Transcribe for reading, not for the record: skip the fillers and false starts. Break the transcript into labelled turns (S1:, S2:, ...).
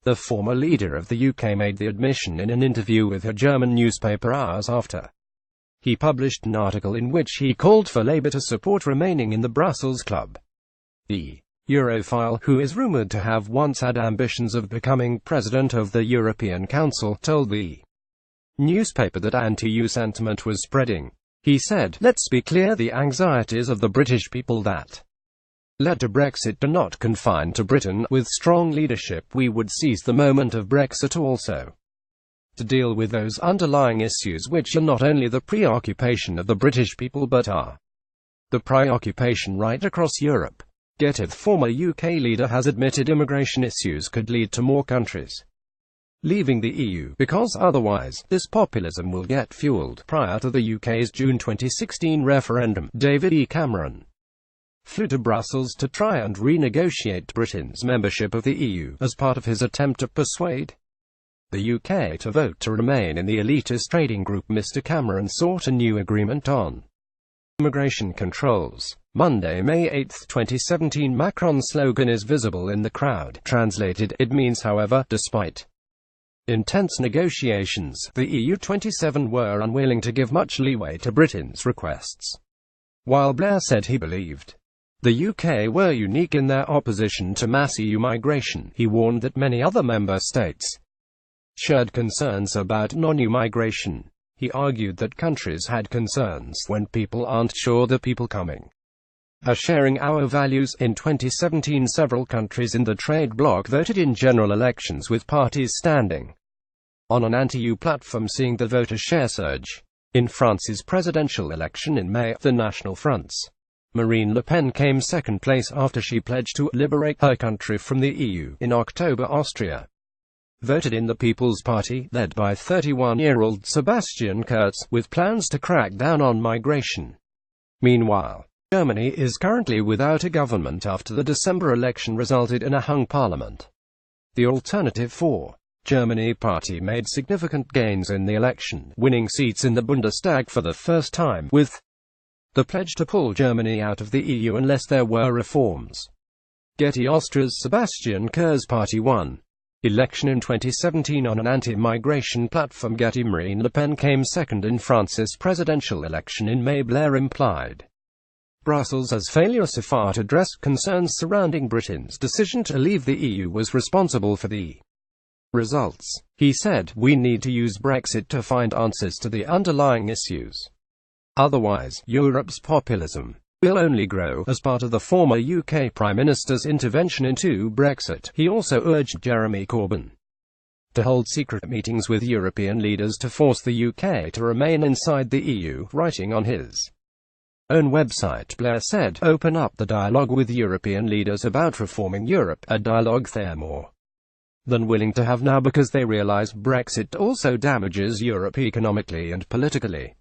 S1: The former leader of the UK made the admission in an interview with a German newspaper hours after he published an article in which he called for Labour to support remaining in the Brussels Club. The Europhile, who is rumoured to have once had ambitions of becoming president of the European Council, told the newspaper that anti-EU sentiment was spreading. He said, "Let's be clear, the anxieties of the British people that led to Brexit are not confined to Britain. With strong leadership we would seize the moment of Brexit also to deal with those underlying issues which are not only the preoccupation of the British people but are the preoccupation right across Europe." Get it, former UK leader has admitted immigration issues could lead to more countries leaving the EU, because otherwise, this populism will get fueled. Prior to the UK's June 2016 referendum, David E. Cameron flew to Brussels to try and renegotiate Britain's membership of the EU, as part of his attempt to persuade the UK to vote to remain in the elitist trading group. Mr. Cameron sought a new agreement on immigration controls. Monday, May 8, 2017. Macron's slogan is visible in the crowd. Translated, it means, however, despite intense negotiations, the EU 27 were unwilling to give much leeway to Britain's requests. While Blair said he believed the UK were unique in their opposition to mass EU migration, he warned that many other member states shared concerns about non-EU migration. He argued that countries had concerns when people aren't sure the people coming are sharing our values. In 2017, several countries in the trade bloc voted in general elections with parties standing on an anti-EU platform seeing the voter share surge. In France's presidential election in May, the National Front's Marine Le Pen came second place after she pledged to liberate her country from the EU. In October, Austria voted in the People's Party, led by 31-year-old Sebastian Kurz, with plans to crack down on migration. Meanwhile, Germany is currently without a government after the December election resulted in a hung parliament. The Alternative for Germany party made significant gains in the election, winning seats in the Bundestag for the first time, with the pledge to pull Germany out of the EU unless there were reforms. Getty, Austria's Sebastian Kurz party won election in 2017 on an anti-migration platform. Getty, Marine Le Pen came second in France's presidential election in May. Blair implied Brussels' failure so far to address concerns surrounding Britain's decision to leave the EU was responsible for the results. He said, "We need to use Brexit to find answers to the underlying issues. Otherwise, Europe's populism will only grow." As part of the former UK Prime Minister's intervention into Brexit, he also urged Jeremy Corbyn to hold secret meetings with European leaders to force the UK to remain inside the EU. Writing on his own website, Blair said, "Open up the dialogue with European leaders about reforming Europe, a dialogue they're more than willing to have now because they realize Brexit also damages Europe economically and politically."